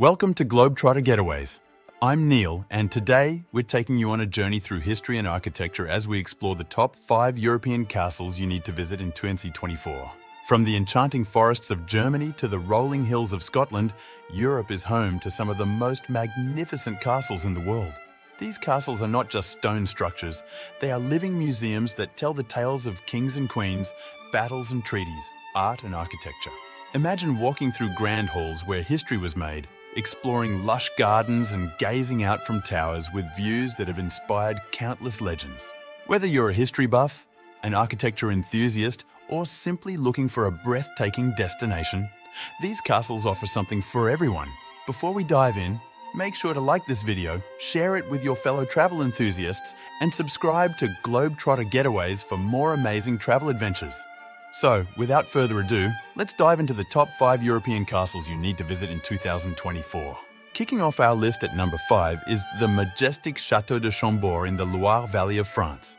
Welcome to Globetrotter Getaways. I'm Neil, and today we're taking you on a journey through history and architecture as we explore the top 5 European castles you need to visit in 2024. From the enchanting forests of Germany to the rolling hills of Scotland, Europe is home to some of the most magnificent castles in the world. These castles are not just stone structures, they are living museums that tell the tales of kings and queens, battles and treaties, art and architecture. Imagine walking through grand halls where history was made, exploring lush gardens and gazing out from towers with views that have inspired countless legends. Whether you're a history buff, an architecture enthusiast, or simply looking for a breathtaking destination, these castles offer something for everyone. Before we dive in, make sure to like this video, share it with your fellow travel enthusiasts, and subscribe to Globetrotter Getaways for more amazing travel adventures. So, without further ado, let's dive into the top 5 European castles you need to visit in 2024. Kicking off our list at number 5 is the majestic Château de Chambord in the Loire Valley of France.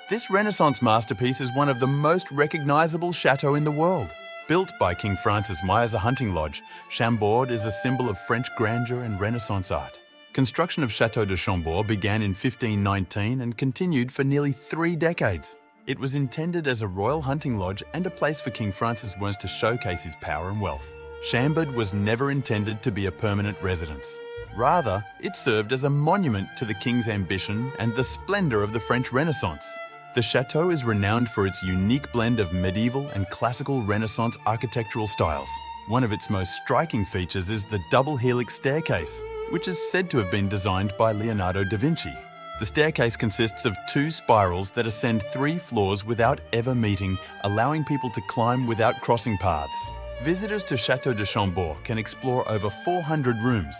This Renaissance masterpiece is one of the most recognizable chateaux in the world. Built by King Francis I as a hunting lodge, Chambord is a symbol of French grandeur and Renaissance art. Construction of Château de Chambord began in 1519 and continued for nearly 3 decades. It was intended as a royal hunting lodge and a place for King Francis I to showcase his power and wealth. Chambord was never intended to be a permanent residence. Rather, it served as a monument to the king's ambition and the splendor of the French Renaissance. The chateau is renowned for its unique blend of medieval and classical Renaissance architectural styles. One of its most striking features is the double helix staircase, which is said to have been designed by Leonardo da Vinci. The staircase consists of 2 spirals that ascend 3 floors without ever meeting, allowing people to climb without crossing paths. Visitors to Château de Chambord can explore over 400 rooms,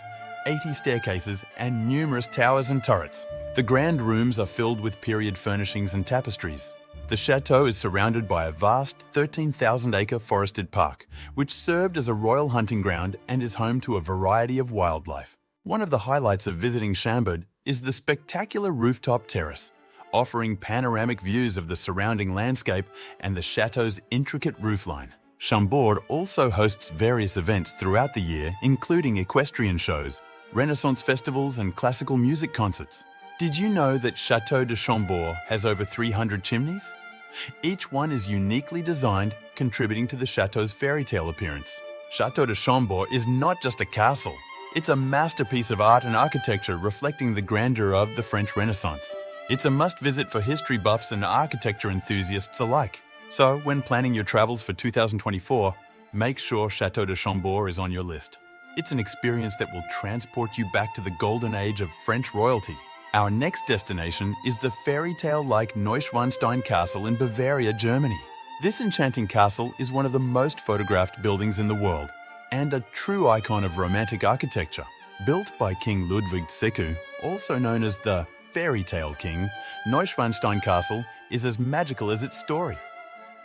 80 staircases, and numerous towers and turrets. The grand rooms are filled with period furnishings and tapestries. The chateau is surrounded by a vast 13,000-acre forested park, which served as a royal hunting ground and is home to a variety of wildlife. One of the highlights of visiting Chambord is the spectacular rooftop terrace, offering panoramic views of the surrounding landscape and the chateau's intricate roofline. Chambord also hosts various events throughout the year, including equestrian shows, Renaissance festivals, and classical music concerts. Did you know that Château de Chambord has over 300 chimneys? Each one is uniquely designed, contributing to the chateau's fairy tale appearance. Château de Chambord is not just a castle. It's a masterpiece of art and architecture reflecting the grandeur of the French Renaissance. It's a must-visit for history buffs and architecture enthusiasts alike. So, when planning your travels for 2024, make sure Château de Chambord is on your list. It's an experience that will transport you back to the golden age of French royalty. Our next destination is the fairy tale-like Neuschwanstein Castle in Bavaria, Germany. This enchanting castle is one of the most photographed buildings in the world, and a true icon of romantic architecture. Built by King Ludwig II, also known as the Fairy Tale King, Neuschwanstein Castle is as magical as its story.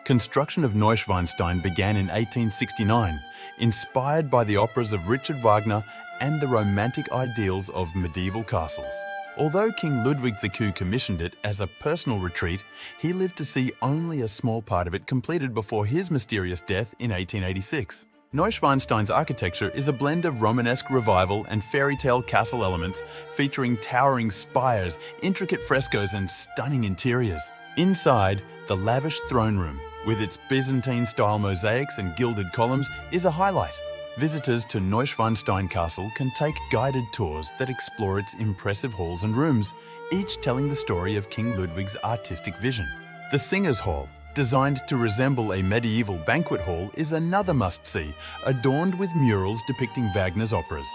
Construction of Neuschwanstein began in 1869, inspired by the operas of Richard Wagner and the romantic ideals of medieval castles. Although King Ludwig II commissioned it as a personal retreat, he lived to see only a small part of it completed before his mysterious death in 1886. Neuschwanstein's architecture is a blend of Romanesque revival and fairy tale castle elements, featuring towering spires, intricate frescoes, and stunning interiors. Inside, the lavish throne room, with its Byzantine-style mosaics and gilded columns, is a highlight. Visitors to Neuschwanstein Castle can take guided tours that explore its impressive halls and rooms, each telling the story of King Ludwig's artistic vision. The Singers' Hall, designed to resemble a medieval banquet hall, is another must-see, adorned with murals depicting Wagner's operas.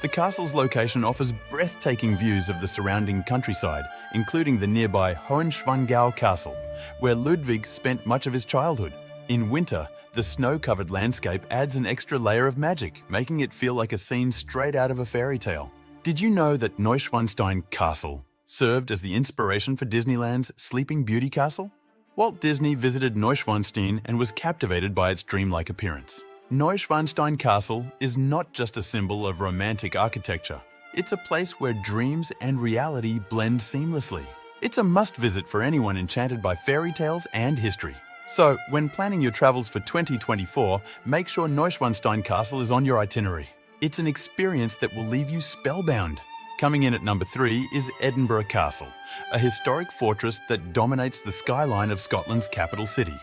The castle's location offers breathtaking views of the surrounding countryside, including the nearby Hohenschwangau Castle, where Ludwig spent much of his childhood. In winter, the snow-covered landscape adds an extra layer of magic, making it feel like a scene straight out of a fairy tale. Did you know that Neuschwanstein Castle served as the inspiration for Disneyland's Sleeping Beauty Castle? Walt Disney visited Neuschwanstein and was captivated by its dreamlike appearance. Neuschwanstein Castle is not just a symbol of romantic architecture. It's a place where dreams and reality blend seamlessly. It's a must-visit for anyone enchanted by fairy tales and history. So, when planning your travels for 2024, make sure Neuschwanstein Castle is on your itinerary. It's an experience that will leave you spellbound. Coming in at number 3 is Edinburgh Castle, a historic fortress that dominates the skyline of Scotland's capital city.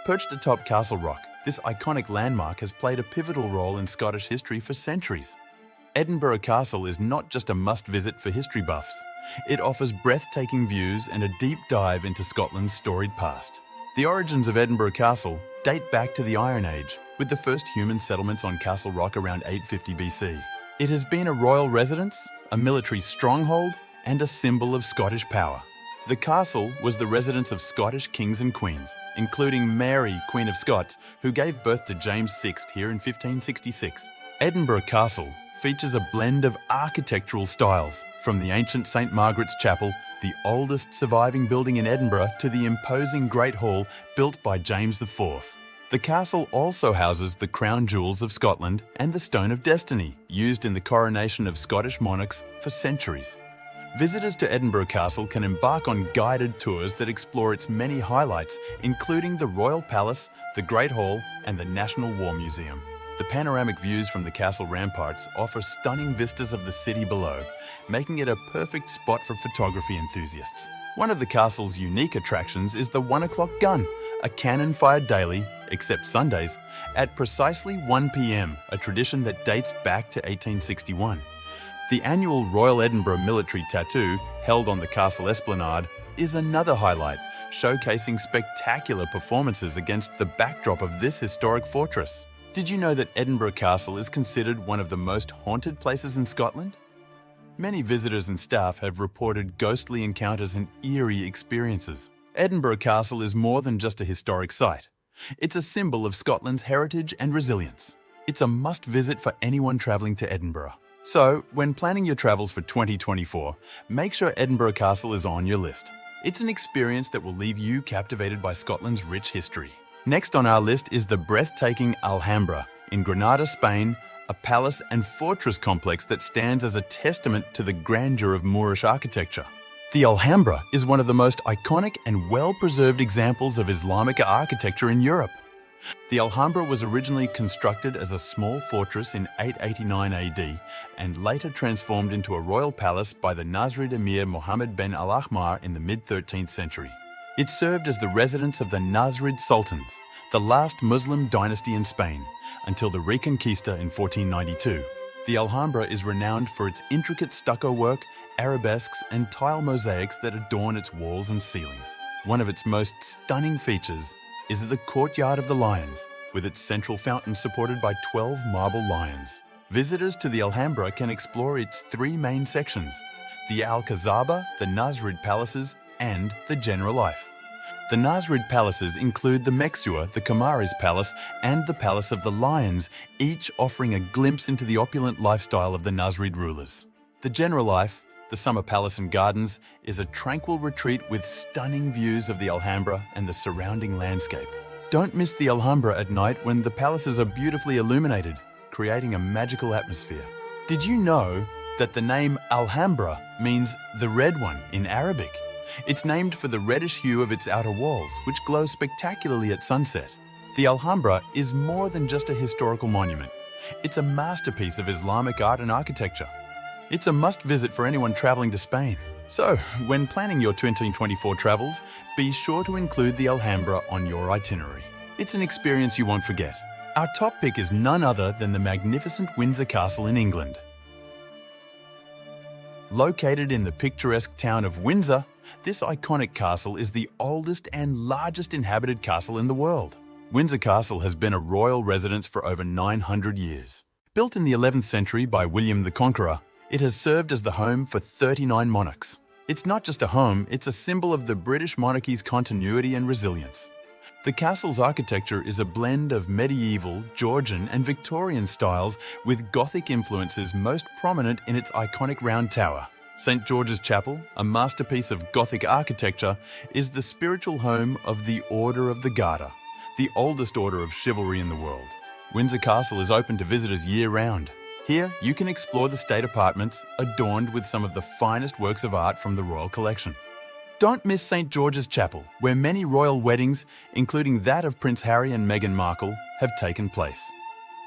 Perched atop Castle Rock, this iconic landmark has played a pivotal role in Scottish history for centuries. Edinburgh Castle is not just a must-visit for history buffs. It offers breathtaking views and a deep dive into Scotland's storied past. The origins of Edinburgh Castle date back to the Iron Age, with the first human settlements on Castle Rock around 850 BC. It has been a royal residence, a military stronghold, and a symbol of Scottish power. The castle was the residence of Scottish kings and queens, including Mary, Queen of Scots, who gave birth to James VI here in 1566. Edinburgh Castle features a blend of architectural styles, from the ancient St. Margaret's Chapel, the oldest surviving building in Edinburgh, to the imposing Great Hall built by James IV. The castle also houses the crown jewels of Scotland and the Stone of Destiny, used in the coronation of Scottish monarchs for centuries. Visitors to Edinburgh Castle can embark on guided tours that explore its many highlights, including the Royal Palace, the Great Hall, and the National War Museum. The panoramic views from the castle ramparts offer stunning vistas of the city below, making it a perfect spot for photography enthusiasts. One of the castle's unique attractions is the 1 o'clock gun, a cannon fired daily, except Sundays, at precisely 1 p.m., a tradition that dates back to 1861. The annual Royal Edinburgh Military Tattoo, held on the castle esplanade, is another highlight, showcasing spectacular performances against the backdrop of this historic fortress. Did you know that Edinburgh Castle is considered one of the most haunted places in Scotland? Many visitors and staff have reported ghostly encounters and eerie experiences. Edinburgh Castle is more than just a historic site. It's a symbol of Scotland's heritage and resilience. It's a must-visit for anyone travelling to Edinburgh. So, when planning your travels for 2024, make sure Edinburgh Castle is on your list. It's an experience that will leave you captivated by Scotland's rich history. Next on our list is the breathtaking Alhambra in Granada, Spain, a palace and fortress complex that stands as a testament to the grandeur of Moorish architecture. The Alhambra is one of the most iconic and well-preserved examples of Islamic architecture in Europe. The Alhambra was originally constructed as a small fortress in 889 AD and later transformed into a royal palace by the Nasrid Emir Mohammed bin Al-Ahmar in the mid-13th century. It served as the residence of the Nasrid Sultans, the last Muslim dynasty in Spain, until the Reconquista in 1492. The Alhambra is renowned for its intricate stucco work, arabesques, and tile mosaics that adorn its walls and ceilings. One of its most stunning features is the Courtyard of the Lions, with its central fountain supported by 12 marble lions. Visitors to the Alhambra can explore its 3 main sections: the Alcazaba, the Nasrid Palaces, and the General Life. The Nasrid Palaces include the Mexua, the Kamari's Palace, and the Palace of the Lions, each offering a glimpse into the opulent lifestyle of the Nasrid rulers. The General Life, the Summer Palace and Gardens, is a tranquil retreat with stunning views of the Alhambra and the surrounding landscape. Don't miss the Alhambra at night when the palaces are beautifully illuminated, creating a magical atmosphere. Did you know that the name Alhambra means the red one in Arabic? It's named for the reddish hue of its outer walls, which glow spectacularly at sunset. The Alhambra is more than just a historical monument. It's a masterpiece of Islamic art and architecture. It's a must-visit for anyone traveling to Spain. So, when planning your 2024 travels, be sure to include the Alhambra on your itinerary. It's an experience you won't forget. Our top pick is none other than the magnificent Windsor Castle in England. Located in the picturesque town of Windsor, this iconic castle is the oldest and largest inhabited castle in the world. Windsor Castle has been a royal residence for over 900 years. Built in the 11th century by William the Conqueror, it has served as the home for 39 monarchs. It's not just a home, it's a symbol of the British monarchy's continuity and resilience. The castle's architecture is a blend of medieval, Georgian, and Victorian styles, with Gothic influences most prominent in its iconic round tower. St. George's Chapel, a masterpiece of Gothic architecture, is the spiritual home of the Order of the Garter, the oldest order of chivalry in the world. Windsor Castle is open to visitors year-round. Here, you can explore the state apartments, adorned with some of the finest works of art from the royal collection. Don't miss St. George's Chapel, where many royal weddings, including that of Prince Harry and Meghan Markle, have taken place.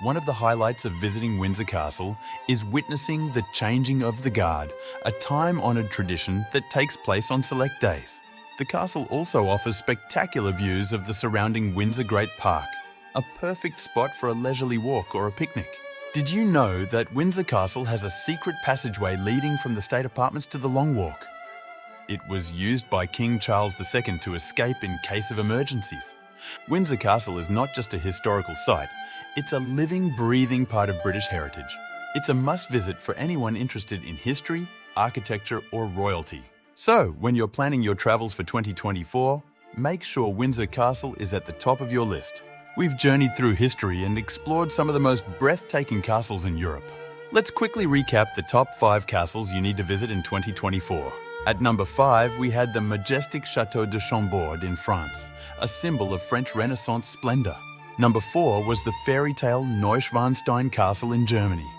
One of the highlights of visiting Windsor Castle is witnessing the changing of the guard, a time-honoured tradition that takes place on select days. The castle also offers spectacular views of the surrounding Windsor Great Park, a perfect spot for a leisurely walk or a picnic. Did you know that Windsor Castle has a secret passageway leading from the state apartments to the Long Walk? It was used by King Charles II to escape in case of emergencies. Windsor Castle is not just a historical site, it's a living, breathing part of British heritage. It's a must-visit for anyone interested in history, architecture, or royalty. So, when you're planning your travels for 2024, make sure Windsor Castle is at the top of your list. We've journeyed through history and explored some of the most breathtaking castles in Europe. Let's quickly recap the top 5 castles you need to visit in 2024. At number 5, we had the majestic Château de Chambord in France, a symbol of French Renaissance splendor. Number 4 was the fairy tale Neuschwanstein Castle in Germany,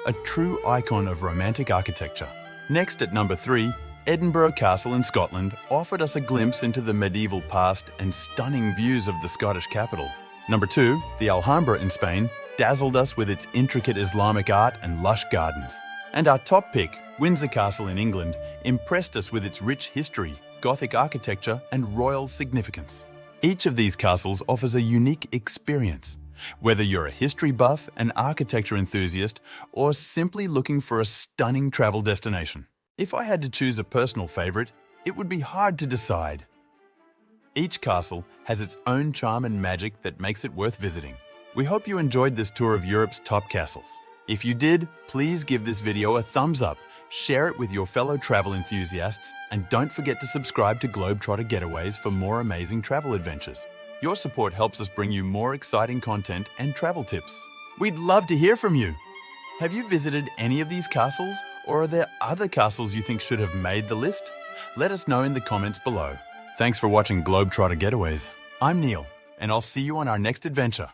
a true icon of romantic architecture. Next, at number 3, Edinburgh Castle in Scotland offered us a glimpse into the medieval past and stunning views of the Scottish capital. Number 2, the Alhambra in Spain, dazzled us with its intricate Islamic art and lush gardens. And our top pick, Windsor Castle in England, impressed us with its rich history, Gothic architecture, and royal significance. Each of these castles offers a unique experience, whether you're a history buff, an architecture enthusiast, or simply looking for a stunning travel destination. If I had to choose a personal favorite, it would be hard to decide. Each castle has its own charm and magic that makes it worth visiting. We hope you enjoyed this tour of Europe's top castles. If you did, please give this video a thumbs up, share it with your fellow travel enthusiasts, and don't forget to subscribe to Globetrotter Getaways for more amazing travel adventures. Your support helps us bring you more exciting content and travel tips. We'd love to hear from you. Have you visited any of these castles, or are there other castles you think should have made the list? Let us know in the comments below. Thanks for watching Globetrotter Getaways. I'm Neil, and I'll see you on our next adventure.